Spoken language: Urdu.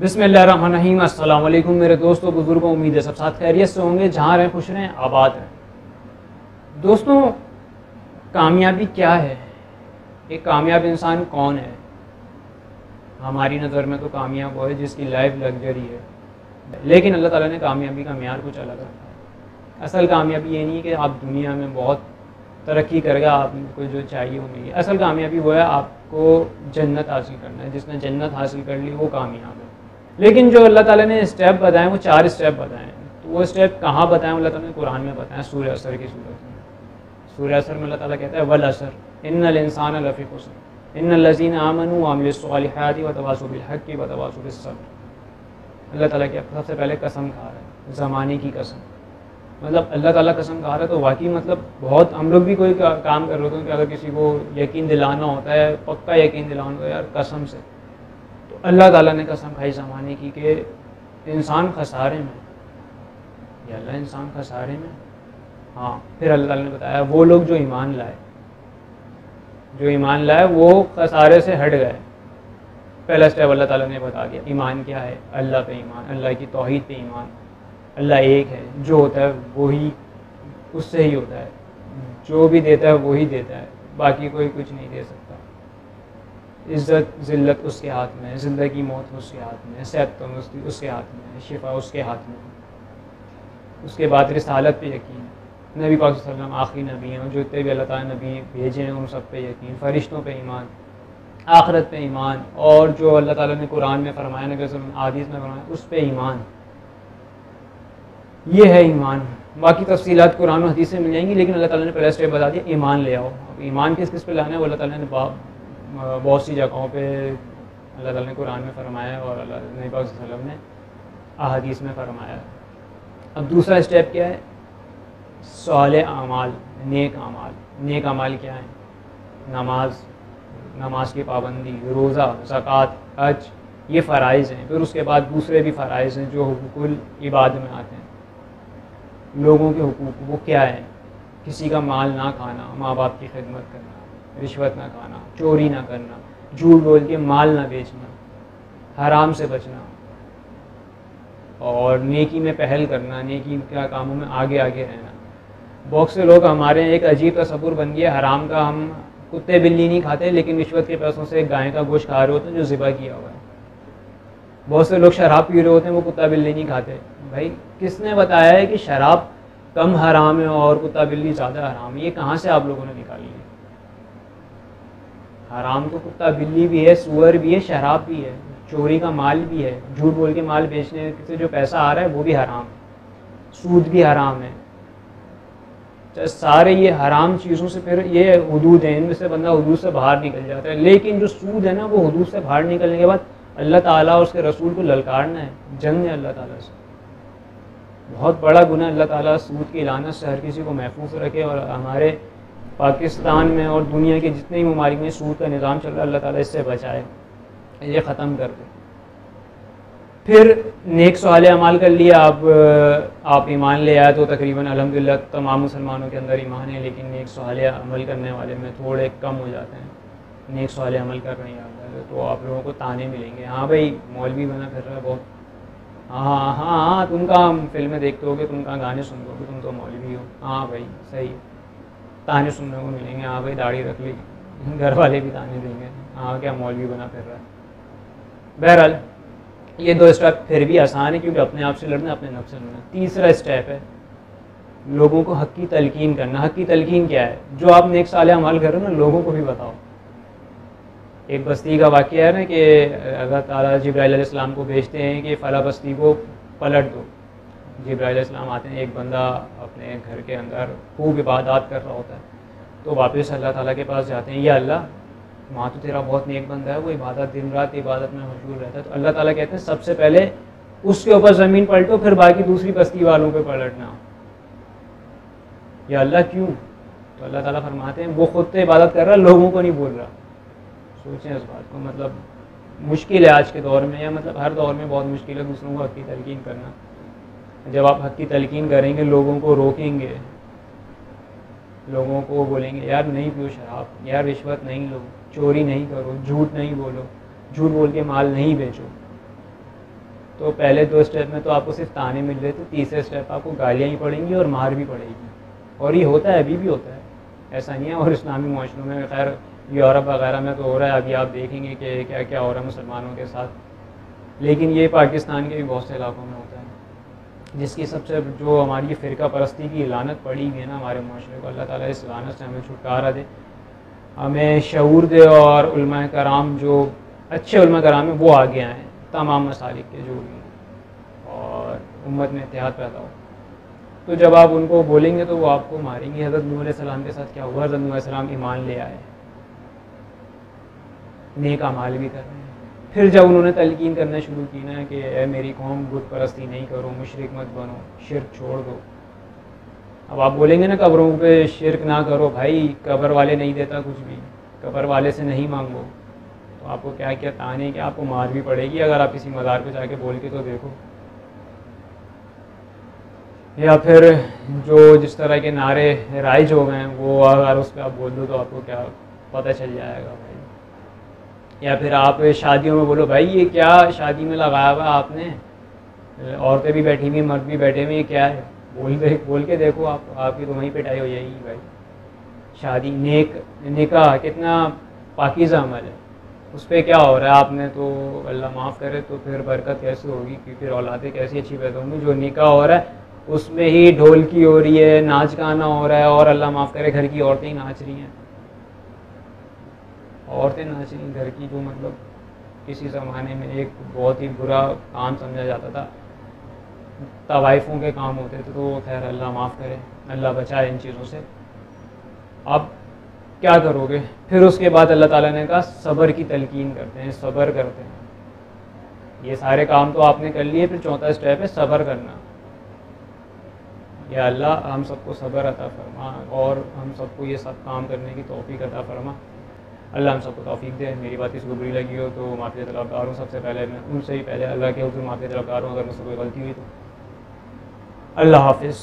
بسم اللہ الرحمن الرحیم۔ السلام علیکم میرے دوستوں بزرگوں، امید ہے سب ساتھ خیریت سے ہوں گے، جہاں رہیں خوش رہیں، آباد رہیں۔ دوستوں، کامیابی کیا ہے؟ ایک کامیاب انسان کون ہے؟ ہماری نظر میں تو کامیاب وہ ہے جس کی لائف لگژری ہے، لیکن اللہ تعالیٰ نے کامیابی کا معیار کچھ الگ رکھا ہے۔ اصل کامیابی یہ نہیں کہ آپ دنیا میں بہت ترقی کرے گا، آپ کو جو چاہیے وہ ملے۔ اصل کامیابی وہ ہے آپ کو جنت حاصل کرنا ہے۔ جس نے جنت حاصل کر لی وہ کامیاب ہے۔ لیکن جو اللہ تعالیٰ نے اسٹیپ بتائے وہ 4 اسٹیپ بتائے ہیں، تو وہ اسٹیپ کہاں بتائیں؟ اللہ تعالیٰ نے قرآن میں بتائیں، سورہ عصر کی صورت میں۔ سورہ عصر میں اللہ تعالیٰ کہتا ہے والعصر ان الانسان لفی خسر ان الذین آمنوا وعملوا الصالحات وتواصوا بالحق وتواصوا بالصبر۔ اللہ تعالیٰ کی سب سے پہلے قسم کھا رہا ہے، زمانے کی قسم، مطلب اللہ تعالیٰ قسم کھا رہا ہے تو واقعی مطلب بہت ہم لوگ بھی کوئی کام کر رہے ہوتے ہیں کہ اگر کسی کو یقین دلانا ہوتا ہے، پکا یقین دلانا ہوتا ہے یار قسم سے، تو اللہ تعالیٰ نے قسم کھائی زمانے کی کہ انسان خسارے میں، یا اللہ انسان خسارے میں۔ ہاں، پھر اللہ تعالیٰ نے بتایا وہ لوگ جو ایمان لائے وہ خسارے سے ہٹ گئے۔ پہلا اسٹیپ اللہ تعالیٰ نے بتا دیا، ایمان کیا ہے؟ اللہ پہ ایمان، اللہ کی توحید پہ ایمان، اللہ ایک ہے، جو ہوتا ہے وہی اس سے ہی ہوتا ہے، جو بھی دیتا ہے وہی دیتا ہے، باقی کوئی کچھ نہیں دے سکتا۔ عزت ذلت اس کے ہاتھ میں ہے، زندگی موت اس کے ہاتھ میں ہے، صحت تندرستی اس کے ہاتھ میں ہے، شفا اس کے ہاتھ میں ہے۔ اس کے بعد رسالت پہ یقین، نبی پاک صلی اللہ علیہ وسلم آخری نبی ہیں، جو اتنے بھی اللہ تعالیٰ نے نبی بھیجے ہیں ان سب پہ یقین، فرشتوں پہ ایمان، آخرت پہ ایمان، اور جو اللہ تعالیٰ نے قرآن میں فرمایا، نبی صلی اللہ علیہ وسلم حدیث میں فرمایا، اس پہ ایمان۔ یہ ہے ایمان۔ باقی تفصیلات قرآن و حدیث سے مل جائیں گی، لیکن اللہ تعالیٰ نے پہلا اسٹیپ بتا دیا، ایمان لے آؤ۔ اب ایمان کس کس پہ لانا ہے وہ اللہ تعالیٰ نے بہت سی جگہوں پہ اللہ تعالیٰ نے قرآن میں فرمایا ہے، اور نبی پاک صلی اللہ علیہ وسلم نے احادیث میں فرمایا ہے۔ اب دوسرا اسٹیپ کیا ہے؟ صالح اعمال، نیک اعمال۔ نیک اعمال کیا ہیں؟ نماز کی پابندی، روزہ، زکوٰۃ، حج، یہ فرائض ہیں۔ پھر اس کے بعد دوسرے بھی فرائض ہیں جو حقوق العباد میں آتے ہیں، لوگوں کے حقوق۔ وہ کیا ہیں؟ کسی کا مال نہ کھانا، ماں باپ کی خدمت کرنا، رشوت نہ کھانا، چوری نہ کرنا، جھوٹ بول کے مال نہ بیچنا، حرام سے بچنا، اور نیکی میں پہل کرنا، نیکی کے کاموں میں آگے رہنا۔ بہت سے لوگ ہمارے ایک عجیب تصور بن گیا حرام کا، ہم کتے بلی نہیں کھاتے لیکن رشوت کے پیسوں سے گائے کا گوشت کھا رہے ہوتے ہیں جو ذبح کیا ہوا ہے۔ بہت سے لوگ شراب پی رہے ہوتے ہیں، وہ کتا بلی نہیں کھاتے۔ بھائی کس نے بتایا ہے کہ شراب کم حرام ہے اور کتا بلی زیادہ حرام ہے؟ یہ کہاں سے آپ لوگوں نے نکالی ہے؟ حرام تو کتا بلی بھی ہے، سور بھی ہے، شراب بھی ہے، چوری کا مال بھی ہے، جھوٹ بول کے مال بیچنے سے جو پیسہ آ رہا ہے وہ بھی حرام ہے، سود بھی حرام ہے۔ سارے یہ حرام چیزوں سے پھر یہ حدود ہیں، ان میں سے بندہ حدود سے باہر نکل جاتا ہے۔ لیکن جو سود ہے نا، وہ حدود سے باہر نکلنے کے بعد اللہ تعالیٰ اور اس کے رسول کو للکارنا ہے، جنگ ہے اللہ تعالیٰ سے۔ بہت بڑا گناہ اللہ تعالیٰ سود کی لعنت سے ہر کسی کو محفوظ رکھے، اور ہمارے پاکستان میں اور دنیا کے جتنے ہی ممالک میں سود کا نظام چل رہا ہے، اللہ تعالیٰ اس سے بچائے، یہ ختم کر دے۔ پھر نیک صالح اعمال کر لیا، اب آپ ایمان لے آئے تو تقریباً الحمدللہ تمام مسلمانوں کے اندر ایمان ہے، لیکن نیک صالح عمل کرنے والے میں تھوڑے کم ہو جاتے ہیں۔ نیک صالح عمل کر رہے ہیں تو آپ لوگوں کو تانے ملیں گے، ہاں بھائی مولوی بنا پھر رہا ہے بہت، ہاں تم کہاں فلمیں دیکھتے ہو گے، تم کہاں گانے سنتے ہو گے، تم تو مولوی ہو، ہاں بھائی صحیح، تانے سننے کو ملیں گے، ہاں بھائی داڑھی رکھ لی، گھر والے بھی تانے دیں گے، ہاں کیا مولوی بنا پھر رہا ہے۔ بہرحال یہ 2 اسٹیپ پھر بھی آسان ہے، کیونکہ اپنے آپ سے لڑنا، اپنے نفس سے لڑنا۔ تیسرا اسٹیپ ہے لوگوں کو حق کی تلقین کرنا۔ حق کی تلقین کیا ہے؟ جو آپ نیک صالح اعمال کر رہے ہو نا، لوگوں کو بھی بتاؤ۔ ایک بستی کا واقعہ ہے نا کہ اللہ تعالیٰ جبرائیل علیہ السلام کو بھیجتے ہیں کہ فلاں بستی کو پلٹ دو۔ جبرائیل علیہ السلام آتے ہیں، ایک بندہ اپنے گھر کے اندر خوب عبادات کر رہا ہوتا ہے، تو واپس اللہ تعالیٰ کے پاس جاتے ہیں، یا اللہ وہاں تو تیرا بہت نیک بندہ ہے، وہ عبادت دن رات عبادت میں مشغول رہتا ہے، تو اللہ تعالیٰ کہتے ہیں سب سے پہلے اس کے اوپر زمین پلٹو، پھر باقی دوسری بستی والوں پہ پلٹنا۔ یا اللہ کیوں؟ تو اللہ تعالیٰ فرماتے ہیں وہ خود تو عبادت کر رہا، لوگوں کو نہیں بول رہا۔ سوچیں اس بات کو، مطلب مشکل ہے آج کے دور میں، یا مطلب ہر دور میں بہت مشکل ہے دوسروں کو حق کی تلقین کرنا۔ جب آپ حق کی تلقین کریں گے، لوگوں کو روکیں گے، لوگوں کو بولیں گے یار نہیں پیو شراب، یار رشوت نہیں لو، چوری نہیں کرو، جھوٹ نہیں بولو، جھوٹ بول کے مال نہیں بیچو، تو پہلے 2 اسٹیپ میں تو آپ کو صرف تانے مل رہے تھے، تیسرے اسٹیپ آپ کو گالیاں ہی پڑیں گی اور مار بھی پڑے گی. اور یہ ہوتا ہے، ابھی بھی ہوتا ہے، ایسا نہیں ہے. اور اسلامی معاشروں میں خیر یورپ وغیرہ میں تو ہو رہا ہے، ابھی آپ دیکھیں گے کہ کیا کیا ہو رہا ہے مسلمانوں کے ساتھ. لیکن یہ پاکستان کے بھی بہت سے علاقوں میں ہوتا ہے، جس کی سب سے جو ہماری فرقہ پرستی کی لعنت پڑی ہوئی ہے نا ہمارے معاشرے کو، اللہ تعالیٰ اس لعنت سے ہمیں چھٹکارا دے، ہمیں شعور دے. اور علماء کرام جو اچھے علماء کرام ہیں وہ آگے آئیں تمام مسالک کے جو بھی، اور امت میں اتحاد پیدا ہو. تو جب آپ ان کو بولیں گے تو وہ آپ کو ماریں گے. حضرت نوح علیہ السلام کے ساتھ کیا ہوا؟ حضرت نوح علیہ السلام ایمان لے آئے، نیک اعمال بھی کر رہے ہیں. پھر جب انہوں نے تلقین کرنا شروع کی نا کہ اے میری قوم بت پرستی نہیں کرو، مشرک مت بنو، شرک چھوڑ دو. اب آپ بولیں گے نا قبروں پہ شرک نہ کرو، بھائی قبر والے نہیں دیتا کچھ بھی، قبر والے سے نہیں مانگو. تو آپ کو کیا کیا تانے کہ آپ کو مار بھی پڑے گی اگر آپ کسی مزار پہ جا کے بول کے تو دیکھو. یا پھر جو جس طرح کے نعرے رائج ہو گئے ہیں وہ اگر اس پہ آپ بول دو تو آپ کو کیا پتہ چل جائے گا بھائی. یا پھر آپ شادیوں میں بولو بھائی یہ کیا شادی میں لگایا ہوا آپ نے، عورتیں بھی بیٹھی ہوئی مرد بھی بیٹھے ہوئے، یہ کیا ہے؟ بول کے دیکھو آپ کی تو وہیں پٹائی ہو جائے گی بھائی. شادی نیک نکاح کتنا پاکیزہ عمل ہے، اس پہ کیا ہو رہا ہے آپ نے تو اللہ معاف کرے تو پھر برکت کیسے ہوگی، کہ پھر اولادیں کیسی اچھی پیدا ہوں گی. جو نکاح ہو رہا ہے اس میں ہی ڈھولکی ہو رہی ہے، ناچ گانا ہو رہا ہے، اور اللہ معاف کرے گھر کی عورتیں ہی ناچ رہی ہیں. عورتیں ناچ رہی ہیں گھر کی، جو مطلب کسی زمانے میں ایک بہت ہی برا کام سمجھا جاتا تھا، طوائفوں کے کام ہوتے تھے. تو خیر اللہ معاف کرے، اللہ بچائے ان چیزوں سے. اب کیا کرو گے؟ پھر اس کے بعد اللہ تعالیٰ نے کہا صبر کی تلقین کرتے ہیں، صبر کرتے ہیں. یہ سارے کام تو آپ نے کر لیے، پھر چوتھا اسٹیپ ہے صبر کرنا. یا اللہ ہم سب کو صبر عطا فرما اور ہم سب کو یہ سب کام کرنے کی توفیق عطا فرما. اللہ ہم سب کو توفیق دے. میری بات اس کو بری لگی ہو تو معافی طلبگار ہوں. سب سے پہلے میں ان سے ہی پہلے اللہ کے حضور معافی طلبگار ہوں اگر مجھ سے کوئی غلطی ہوئی تو. اللہ حافظ.